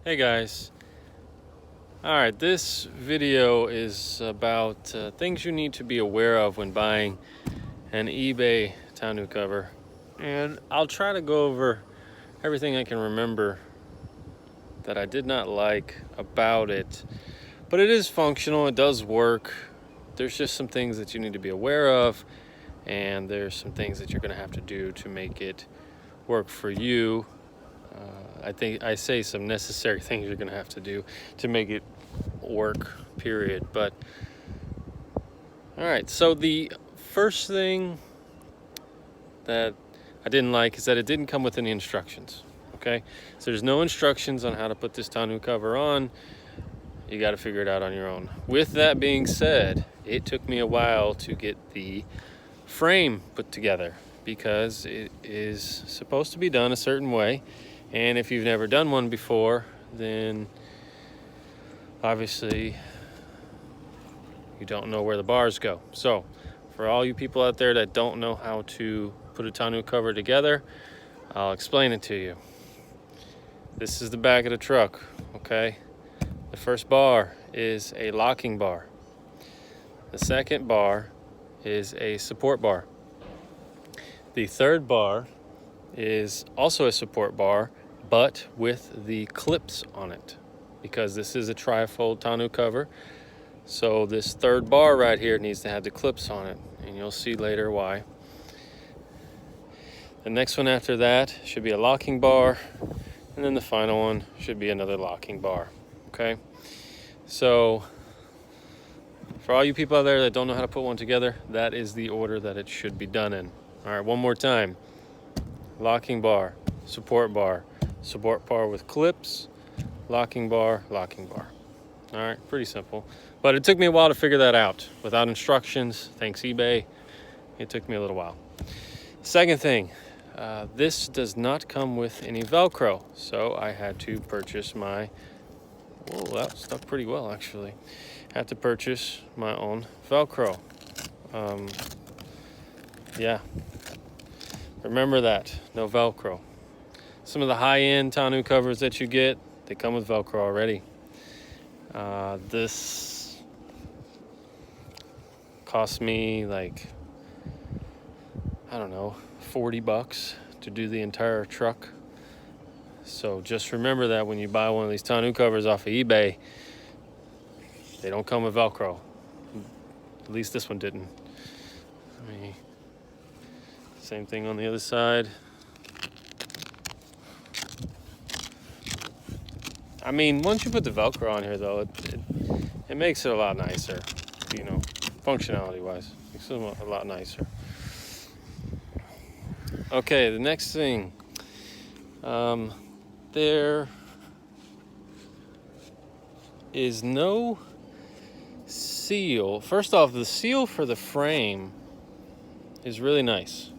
Hey guys. Alright, this video is about things you need to be aware of when buying an eBay tonneau cover. And I'll try to go over everything I can remember that I did not like about it. But it is functional, it does work. There's just some things that you need to be aware of, and there's some things that you're going to have to do to make it work for you. I think I say some necessary things you're going to have to do to make it work, period. But all right, so the first thing that I didn't like is that it didn't come with any instructions. Okay, so there's no instructions on how to put this tonneau cover on. You got to figure it out on your own. With that being said, it took me a while to get the frame put together because it is supposed to be done a certain way. And if you've never done one before, then obviously you don't know where the bars go. So for all you people out there that don't know how to put a tonneau cover together, I'll explain it to you. This is the back of the truck, okay? The first bar is a locking bar. The second bar is a support bar. The third bar is also a support bar, but with the clips on it, because this is a trifold tonneau cover. So this third bar right here needs to have the clips on it, and you'll see later why. The next one after that should be a locking bar, and then the final one should be another locking bar, okay? So for all you people out there that don't know how to put one together, that is the order that it should be done in. All right, one more time. Locking bar, support bar with clips, locking bar. All right, pretty simple. But it took me a while to figure that out. Without instructions, thanks eBay, it took me a little while. Second thing, this does not come with any Velcro, so I had to purchase my, whoa, that stuck pretty well actually. Had to purchase my own Velcro. Yeah, remember that, no Velcro. Some of the high-end tonneau covers that you get, they come with Velcro already. This cost me like, I don't know, $40 to do the entire truck. So just remember that when you buy one of these tonneau covers off of eBay, they don't come with Velcro. At least this one didn't. Same thing on the other side. I mean, once you put the Velcro on here, though, it makes it a lot nicer, you know, functionality-wise. Makes it a lot nicer. Okay, the next thing. There is no seal. First off, the seal for the frame is really nice.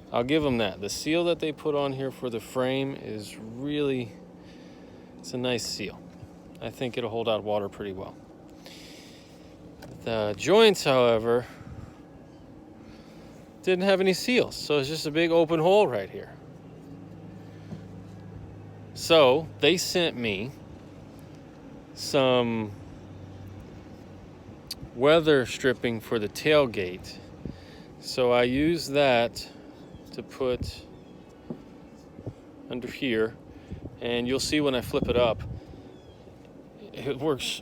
I'll give them that. The seal that they put on here for the frame is really, it's a nice seal. I think it'll hold out water pretty well. The joints, however, didn't have any seals, so it's just a big open hole right here. So they sent me some weather stripping for the tailgate. So I used that to put under here, and you'll see when I flip it up, it works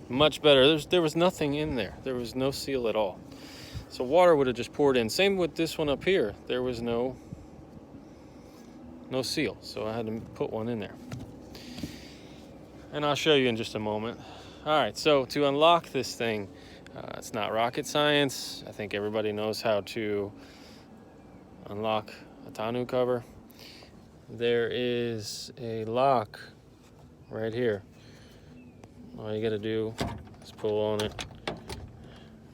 much better. There was nothing in there. There was no seal at all. So water would have just poured in. Same with this one up here. There was no seal, so I had to put one in there. And I'll show you in just a moment. All right, so to unlock this thing, it's not rocket science. I think everybody knows how to unlock a tonneau cover. There is a lock right here. All you gotta do is pull on it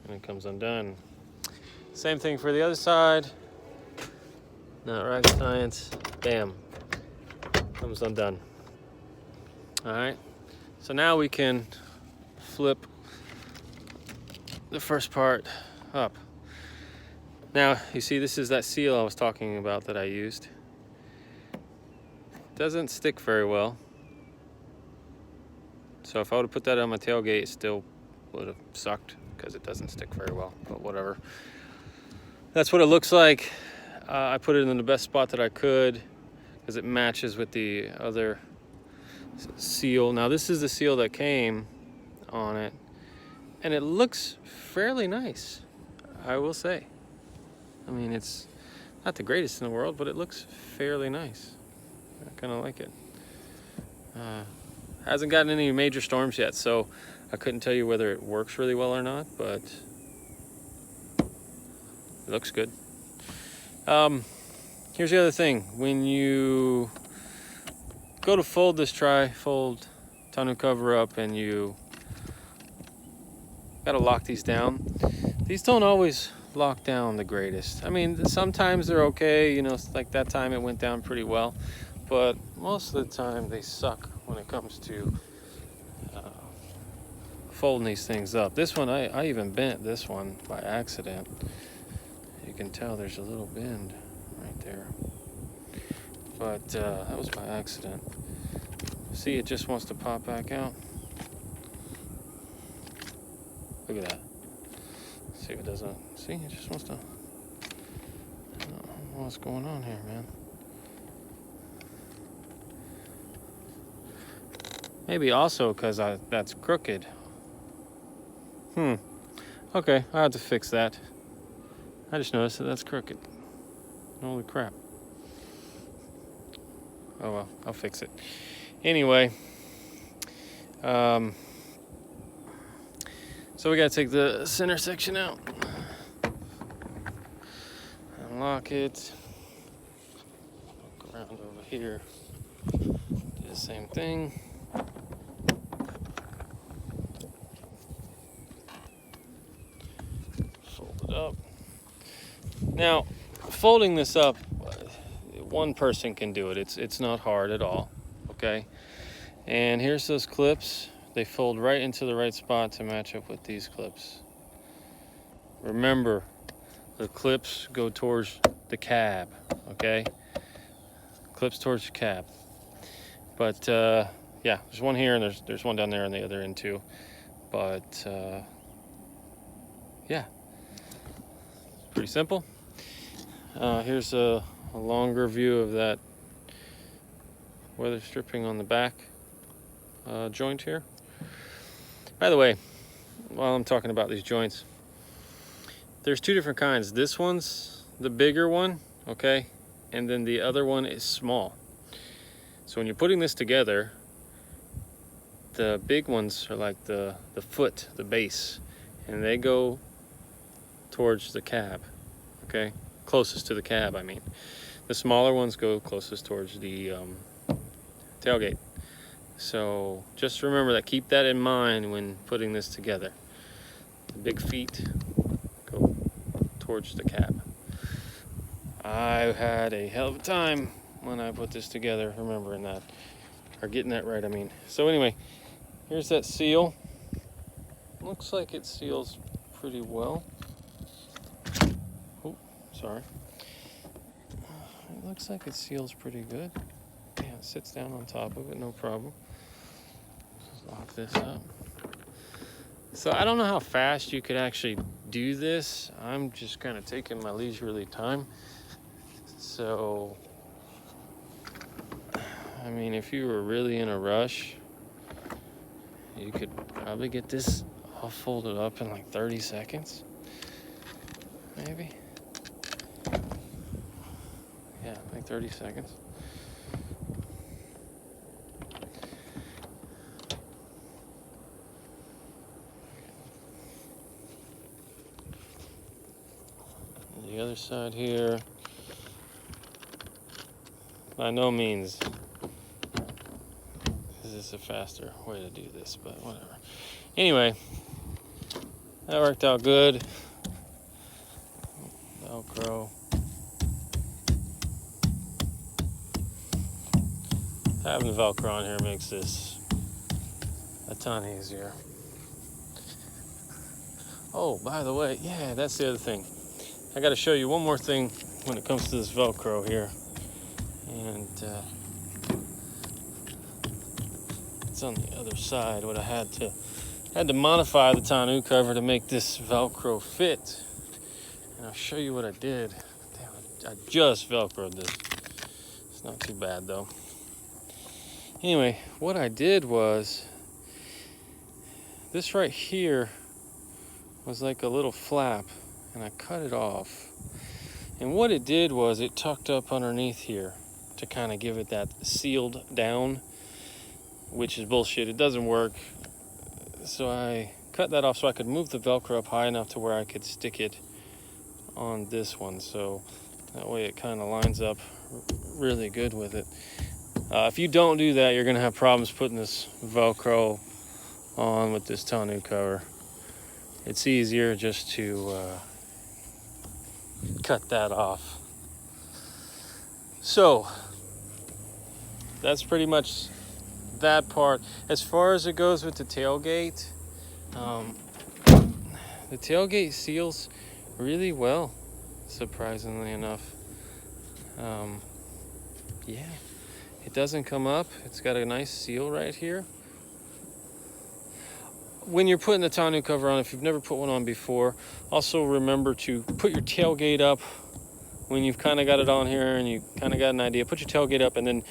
and it comes undone. Same thing for the other side. Not rocket science. Bam, comes undone. All right, so now we can flip the first part up. Now, you see, this is that seal I was talking about that I used. Doesn't stick very well. So if I would have put that on my tailgate, it still would have sucked because it doesn't stick very well, but whatever. That's what it looks like. I put it in the best spot that I could because it matches with the other seal. Now this is the seal that came on it, and it looks fairly nice, I will say. I mean, it's not the greatest in the world, but it looks fairly nice. I kind of like it. Hasn't gotten any major storms yet, so I couldn't tell you whether it works really well or not, but it looks good. Here's the other thing. When you go to fold this tri-fold tonneau cover up and you gotta lock these down, these don't always lock down the greatest. I mean, sometimes they're okay, you know, like that time it went down pretty well, but most of the time they suck when it comes to folding these things up. This one, I even bent this one by accident. You can tell there's a little bend right there, but that was by accident. See, it just wants to pop back out. Look at that. See if it doesn't. See, it just wants to. I don't know what's going on here, man. Maybe also because that's crooked. Okay, I'll have to fix that. I just noticed that that's crooked. Holy crap. Oh well, I'll fix it. Anyway, so we gotta take the center section out. Unlock it. Look around over here. Do the same thing. Fold it up. Now, folding this up, one person can do it. It's not hard at all, okay? And here's those clips. They fold right into the right spot to match up with these clips. Remember, the clips go towards the cab, okay? Clips towards the cab. But yeah, there's one here and there's one down there on the other end too. But yeah, pretty simple. Here's a longer view of that weather stripping on the back joint here. By the way, while I'm talking about these joints, there's two different kinds. This one's the bigger one, okay? And then the other one is small. So when you're putting this together, the big ones are like the foot, the base, and they go towards the cab, okay? Closest to the cab, I mean. The smaller ones go closest towards the tailgate. So just remember that, keep that in mind when putting this together. The big feet go towards the cab. I had a hell of a time when I put this together, remembering that, or getting that right, I mean. So anyway, here's that seal. Looks like it seals pretty well. Oh, sorry. It looks like it seals pretty good. Yeah, it sits down on top of it, no problem. Just lock this up. So I don't know how fast you could actually do this. I'm just kind of taking my leisurely time. So, I mean, if you were really in a rush, you could probably get this all folded up in like 30 seconds. Maybe. Yeah, like 30 seconds. The other side here. By no means is this a faster way to do this, but whatever. Anyway, that worked out good. Velcro. Having the Velcro on here makes this a ton easier. Oh, by the way, yeah, that's the other thing. I got to show you one more thing when it comes to this Velcro here. And it's on the other side. What I had to modify the tonneau cover to make this Velcro fit. And I'll show you what I did. Damn, I just Velcroed this. It's not too bad though. Anyway, what I did was, this right here was like a little flap, and I cut it off. And what it did was it tucked up underneath here to kind of give it that sealed down, which is bullshit. It doesn't work. So I cut that off so I could move the Velcro up high enough to where I could stick it on this one. So that way it kind of lines up really good with it. If you don't do that, you're gonna have problems putting this Velcro on with this tonneau cover. It's easier just to cut that off. So that's pretty much that part. As far as it goes with the tailgate, the tailgate seals really well, surprisingly enough. Yeah, it doesn't come up. It's got a nice seal right here. When you're putting the tonneau cover on, if you've never put one on before, also remember to put your tailgate up when you've kind of got it on here and you kind of got an idea. Put your tailgate up and then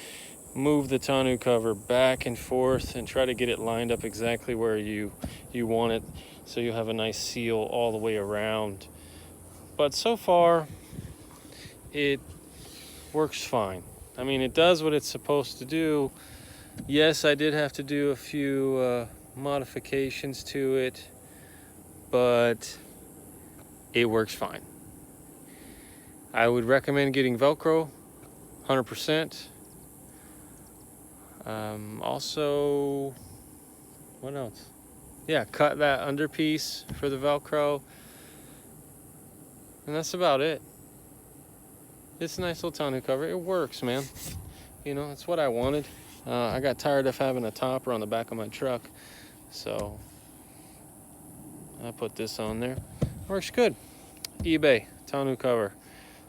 move the tonneau cover back and forth and try to get it lined up exactly where you want it, so you'll have a nice seal all the way around. But so far, it works fine. I mean, it does what it's supposed to do. Yes, I did have to do a few modifications to it, but it works fine. I would recommend getting Velcro, 100%. Also, what else? Yeah, cut that under piece for the Velcro, and that's about it. It's a nice little tonneau cover. It works, man. You know, it's what I wanted. I got tired of having a topper on the back of my truck, so I put this on there. Works good. eBay tonneau cover.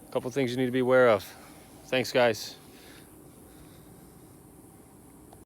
A couple things you need to be aware of. Thanks, guys.